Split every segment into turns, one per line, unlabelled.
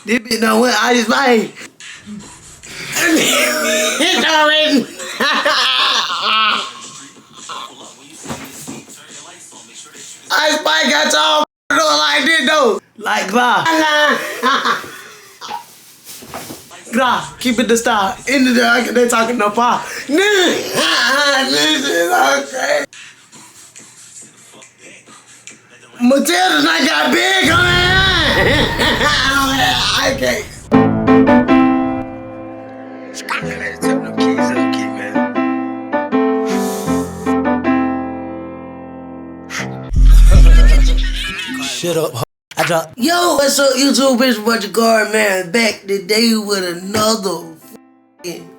This bitch done went out his way. It's already. Ice Spike got y'all doing like this though. Like blah. Blah. Keep it the style. In the dark, they talking no pop. This is okay. Matilda's not got big on it. I can't. Turn them keys up, kid, man. Shut up. I dropped. Yo, what's up, YouTube? It's Jhacari, man. Back today with another f***ing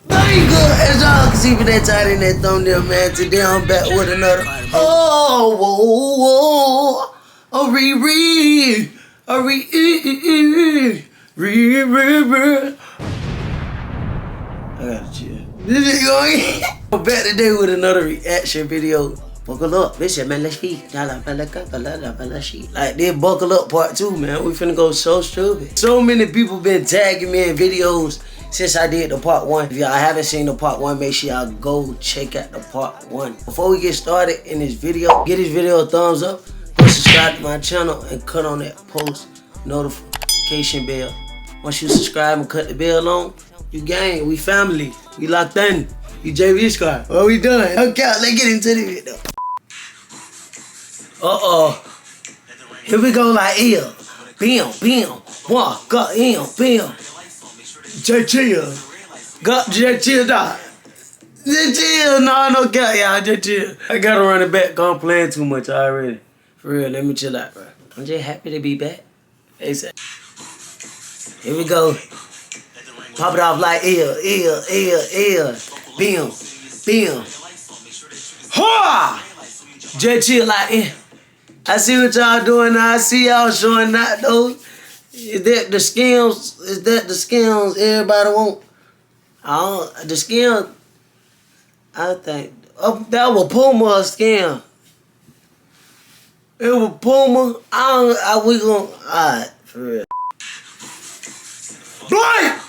banger. As y'all can see from that title and that thumbnail, man. Today I'm back with another. Oh, whoa, whoa. Oh, re. Oh, re. I gotta chill. This is going. I'm back today with another reaction video. Buckle up, bitch, man, let's eat. Like, this buckle up part 2, man. We finna go so stupid. So many people been tagging me in videos since I did the part 1. If y'all haven't seen the part 1, make sure y'all go check out the part 1. Before we get started in this video, give this video a thumbs up, go subscribe to my channel, and cut on that post notification bell. Once you subscribe and cut the bell on, you gang, we family, we locked in. You JV squad. What we doing? Okay, let's get into the video. Here we go like here. Bam. Walk up, bam. J-chill. Got J-chill, dog. J-chill, no cat, y'all. J-chill. I gotta run it back. I'm playing too much already. For real, let me chill out, bro. I'm just happy to be back. ASAP. Here we go. Pop it off like ear. Bam. Ha! Just chill like I see what y'all doing now. I see y'all showing that though. Is that the skills? Is that the skills everybody want? The skills. I think that was Puma skin. It was Puma. We gon' alright for real. Boy!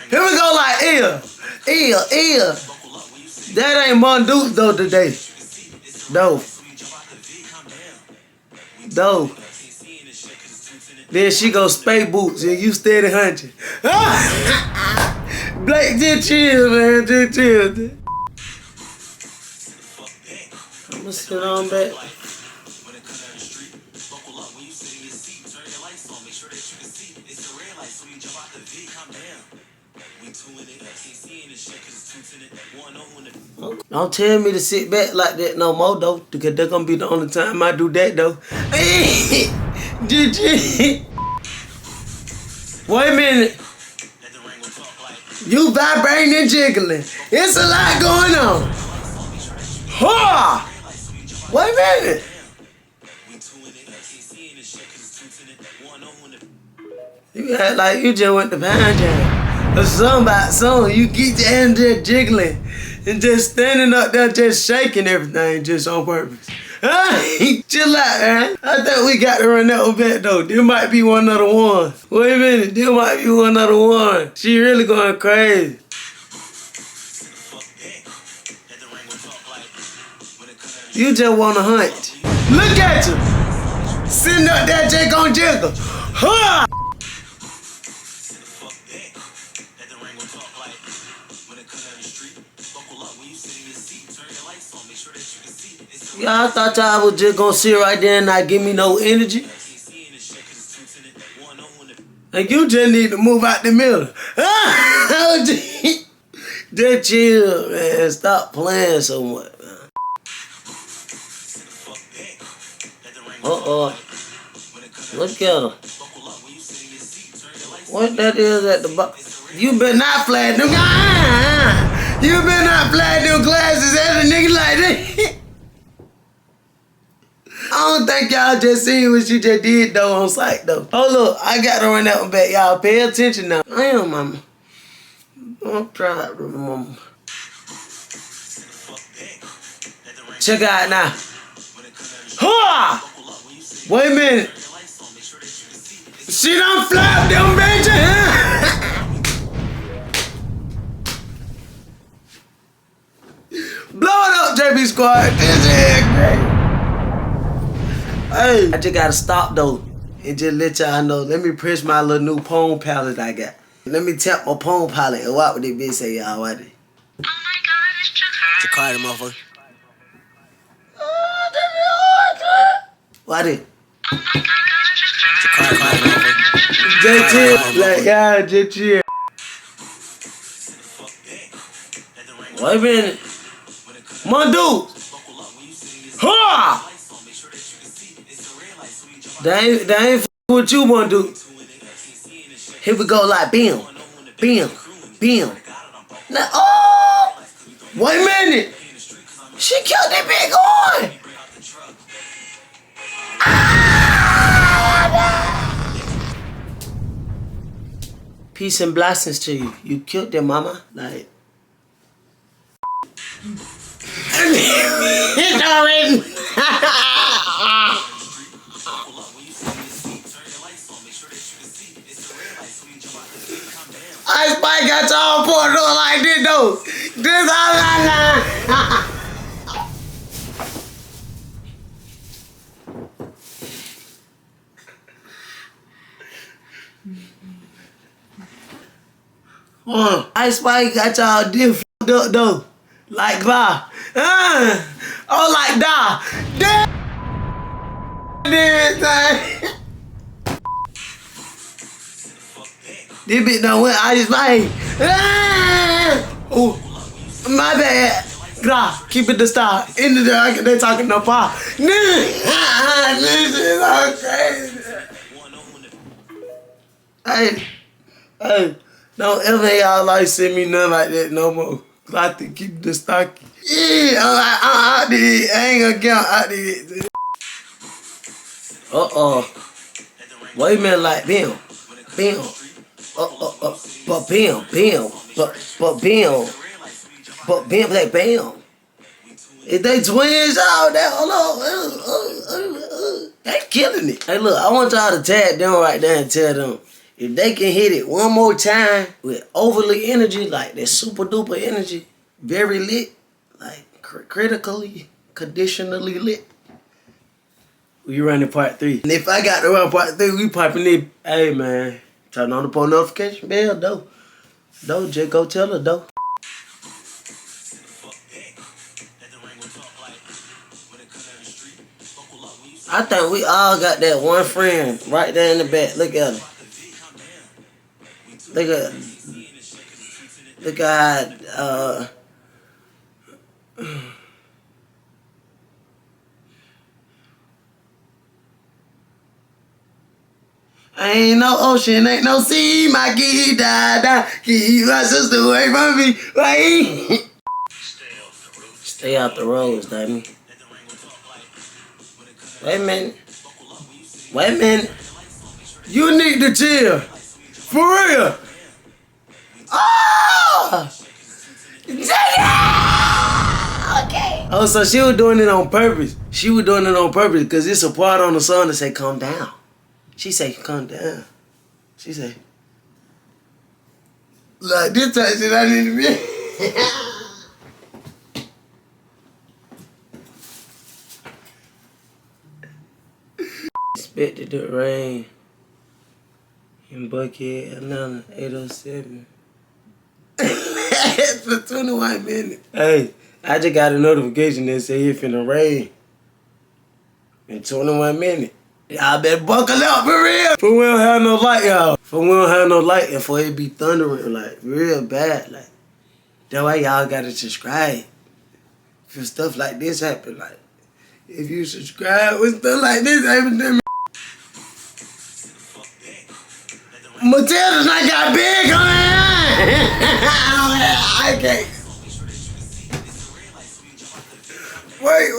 Here we go like ear. That ain't Mondoose though today. Dope. Then she go spade boots and you steady hunting. Blake, just chill, man. Just chill. I'ma sit on back. Don't tell me to sit back like that no more though, because that's gonna be the only time I do that though. Wait a minute. You vibrating and jiggling. It's a lot going on. Ha! Wait a minute. You act like you just went to Pine Jam or something about something. You get your hand just jiggling and just standing up there just shaking everything just on purpose. Chill out, man. I think we got to run that one back though. This might be one of the ones. Wait a minute, this might be one of the ones. She really going crazy. You just want to hunt. Look at you. Sitting up there just gon' jiggle. Ha! Yeah, I thought y'all was just gonna sit right there and not give me no energy. Like you just need to move out the middle. Just chill, man. Stop playing so much, man. Look at her. What that is at the bottom? You better not flag them. You better not flag them glasses at a nigga like that. I don't think y'all just seen what she just did though on site though. Hold up, I got to run that one back. Y'all pay attention now. I am, mama. I'm trying to remember. Check out now. Ha! Wait a minute. She done flapped them bitches. Blow it up, JB Squad. This is great. Hey, I just gotta stop though and just let y'all know. Let me press my little new palm palette I got. Let me tap my palm palette and what would this bitch say, y'all? What it?
Oh my God, it's Jhacari.
Jhacari, motherfucker. What it?
Oh my God, it's Jhacari.
Jhacari, motherfucker. Just chill, like, yeah, just chill. Wait a minute. Mondu! Ha! That ain't what you want to do. Here we go like bam, bam, bam. Now, oh! Wait a minute. She killed that big horn. Peace and blessings to you. You killed them, mama. Like. It's already. I Spike got y'all poured on like this though. This all I Spike got y'all different up though. Like that. Oh, like that. This bitch done went I just like. Oh, my bad. Nah, keep it the style. In the dark, they talking no pop. This is all crazy. Hey, don't ever y'all like send me nothing like that no more. I have to keep the stocky. Yeah, I'm like, I did it. I ain't gonna count. I did it. Wait a minute, like, bam, bam. But bam, like bam. If they twins out there, hold on. They killing it. Hey, look, I want y'all to tag them right there and tell them if they can hit it one more time with overly energy, like that super duper energy, very lit, like critically, conditionally lit. We running part 3. And if I got to run part 3, we popping it. Hey, man. Turn on the post notification bell, though. Just go tell her, though. I think we all got that one friend right there in the back. Look at her. Look at ain't no ocean, ain't no sea, my kid die. Keep my sister away from me. Wait. Stay out the roads, Danny. Wait a minute. You need to chill. For real. Oh! Okay. Oh, so she was doing it on purpose. Because it's a part on the song that say, calm down. She say, calm down. She say, like this type shit I need to be. Expected to rain in Buckhead, Atlanta, 807. It's for 21 minutes. Hey, I just got a notification that say it's finna rain in 21 minutes. Y'all better buckle up for real. For we don't have no light, y'all. And for it be thundering like real bad. Like that's why y'all gotta subscribe. If stuff like this happen, like if you subscribe when stuff like this happen, Matilda's not got big on it. I can't. Wait.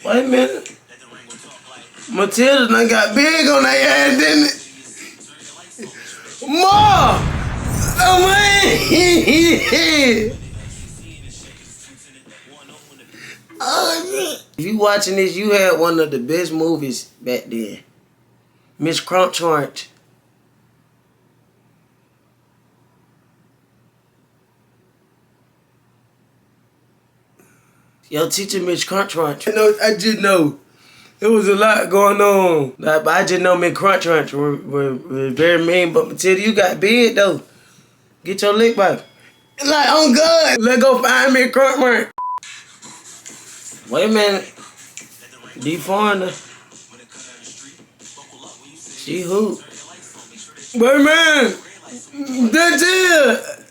Wait a minute. Matilda done got big on that ass, didn't it? More! Oh, man! Oh, shit. If you watching this, you had one of the best movies back then. Miss Crunchwrench. Your teacher, Miss Crunchwrench. I just know. There was a lot going on. Like, but I just know Miss Crunchwrench were very mean. But Matilda, you got big though. Get your lick back. Like, I'm good. Let's go find Miss Crunchwrench. Wait a minute. D Foreigner. She who? Wait a minute. That's it.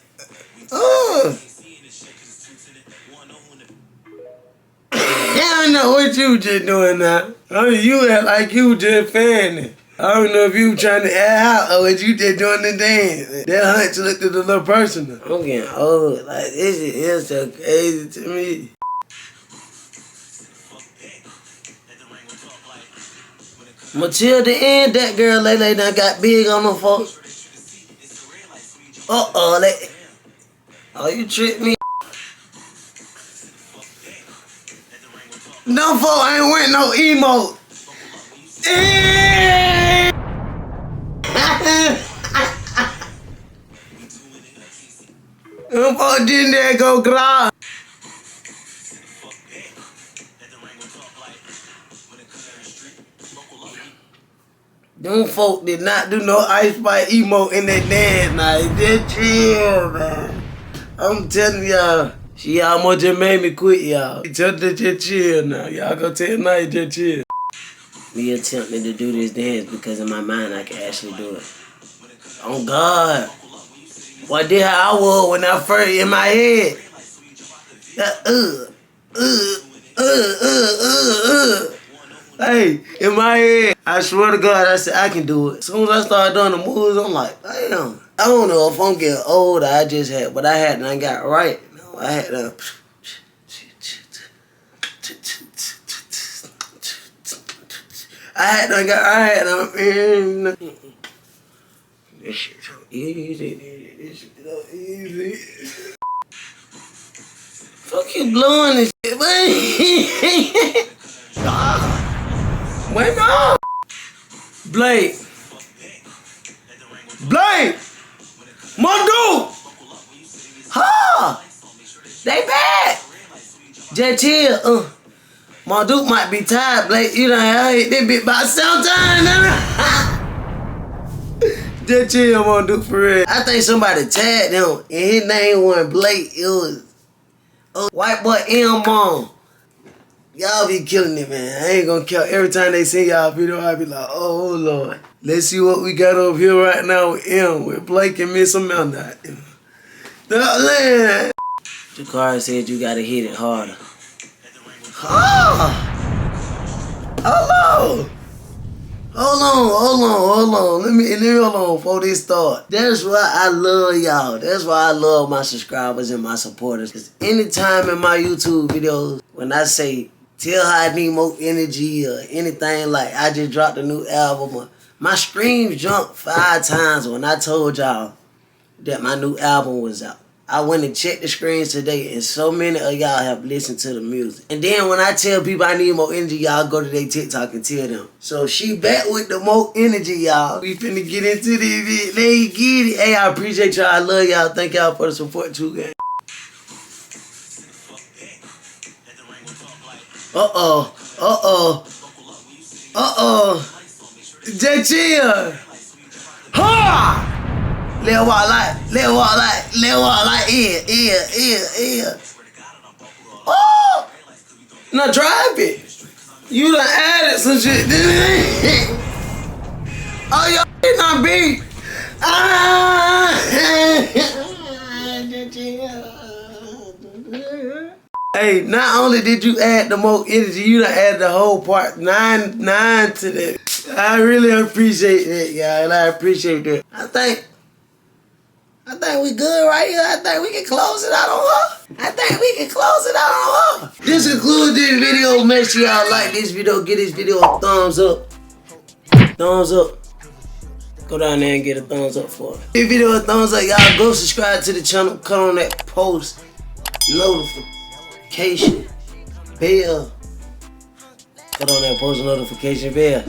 I don't know what you just doing now. I mean, you act like you just fanning. I don't know if you trying to act out or if you just doing the dance. That hunch looked at the little person. I'm getting old. Like, this is so crazy to me. Matilda and that girl Lele done got big on them folks. Oh, you tricked me. No folk ain't wearing no emote. Them folk didn't there go grab. Them folk did not do no ice fight emote in that dance night. Just chill, man. I'm telling y'all. She almost just made me quit, y'all. Tell her to just chill now. Y'all go tell Night just chill. Me attempting to do this dance because in my mind I can actually do it. Oh God. What did how I was when I first in my head? Hey, in my head, I swear to God, I said I can do it. As soon as I started doing the moves, I'm like, damn. I don't know if I'm getting old or I just had, but I had and I got right. I had to. This shit so easy. This shit so easy. Fuck you blowing this shit, man. Wait, no. Blake. Mondo. Ha. They bad. Just chill. My Duke might be tired, Blake. You done hit that bitch by 7 times. Just chill, my Duke, for real. I think somebody tagged him, and his name wasn't Blake. It was white boy M-Mom. Y'all be killing it, man. I ain't gonna kill. Every time they see y'all video, I be like, oh, Lord. Let's see what we got over here right now with M, with Blake and Miss Amanda. Jhacari said you gotta hit it harder. Oh! Hold on. Let me hold on before this start. That's why I love y'all. That's why I love my subscribers and my supporters. Cause anytime in my YouTube videos, when I say tell how I need more energy or anything, like I just dropped a new album, my streams jumped 5 times when I told y'all that my new album was out. I went and checked the screens today, and so many of y'all have listened to the music. And then when I tell people I need more energy, y'all go to their TikTok and tell them. So she back with the more energy, y'all. We finna get into this. They get it. Hey, I appreciate y'all. I love y'all. Thank y'all for the support too, gang. Just chill. Ha! Let walk like, yeah. Oh! Now drive it. You done added some shit. Oh, y'all did not beat. Hey, not only did you add the more energy, you done added the whole part 9 to that. I really appreciate that, y'all. I appreciate that. I think we good right here. I think we can close it out on her. This concludes this video. Make sure y'all like this video. Give this video a thumbs up. Go down there and get a thumbs up for it. Give this video a thumbs up. Y'all go subscribe to the channel. Cut on that post notification bell. Put on that post notification bell.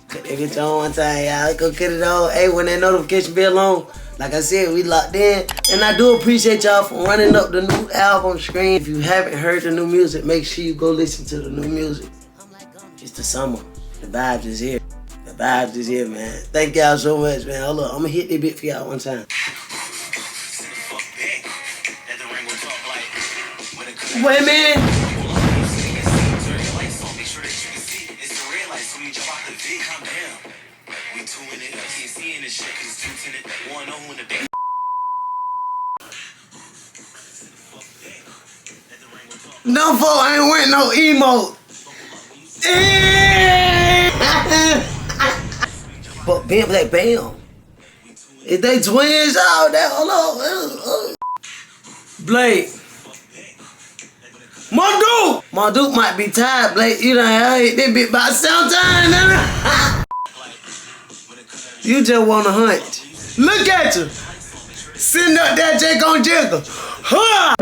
Cut that bitch on one time, y'all. Go cut it on. Hey, when that notification bell on, like I said, we locked in. And I do appreciate y'all for running up the new album screen. If you haven't heard the new music, make sure you go listen to the new music. It's the summer. The vibes is here. The vibes is here, man. Thank y'all so much, man. Hold up, I'm gonna hit this bit for y'all one time. Wait, man. No, folk, I ain't wearing no emote. But bam, like bam. Is they twins out there? Hold on. Blake. My dude might be tired, Blake. You done hit this bit by sometime. You just want to hunt. Look at you. Sitting up there, Jake on Jiggle. Huh!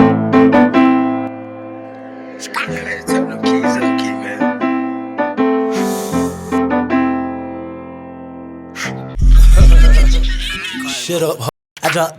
Shut up. I dropped.